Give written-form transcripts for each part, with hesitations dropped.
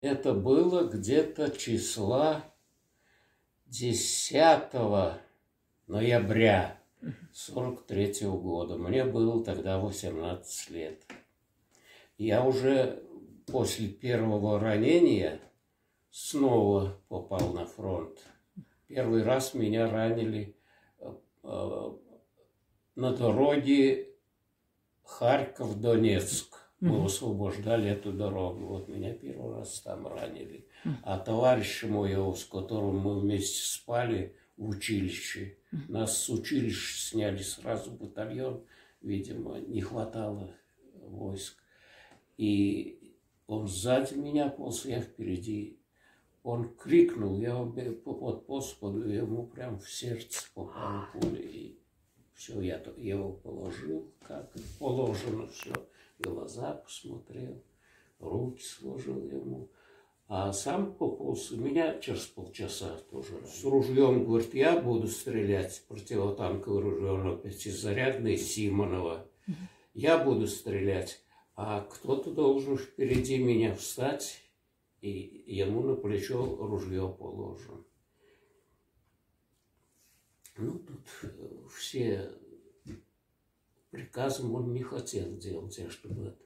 Это было где-то числа 10 ноября 43-го года. Мне было тогда 18 лет. Я уже после первого ранения снова попал на фронт. Первый раз меня ранили на дороге Харьков-Донецк. Мы освобождали эту дорогу. Вот меня первый раз там ранили. А товарища моего, с которым мы вместе спали в училище, нас с училища сняли сразу в батальон. Видимо, не хватало войск. И он сзади меня полз, я впереди. Он крикнул, я подполз, ему прям в сердце попала пуля. И все, я его положил, как положено, все. Глаза посмотрел, руки сложил ему. А сам пополз, меня через полчаса тоже с ружьем, говорит, я буду стрелять, противотанковое ружье, пятизарядное Симонова. Я буду стрелять, а кто-то должен впереди меня встать, и ему на плечо ружье положено. Ну, тут все приказом он не хотел делать, чтобы это.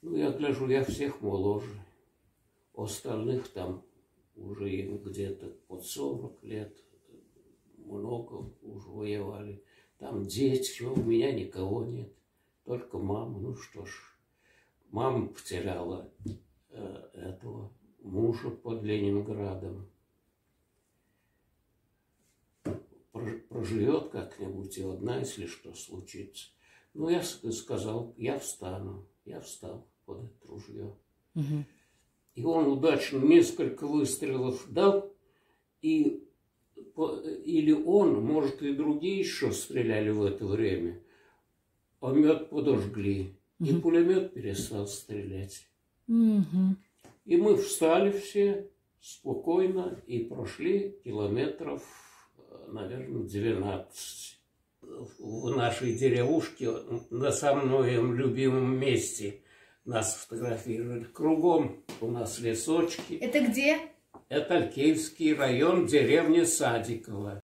Ну, я гляжу, я всех моложе. У остальных там уже им где-то под 40 лет, много уже воевали. Там дети, у меня никого нет, только мама. Ну что ж, мама потеряла этого мужа под Ленинградом. Проживет как-нибудь и одна, если что случится. Ну, я сказал, я встану. Я встал под это ружье. И он удачно несколько выстрелов дал, или он, может, и другие еще стреляли в это время, помет подожгли, и пулемет перестал стрелять. И мы встали все спокойно и прошли километров, наверное, 12. В нашей деревушке, на самом любимом месте, нас фотографировали. Кругом у нас лесочки. Это где? Это Алькеевский район, деревня Садиково.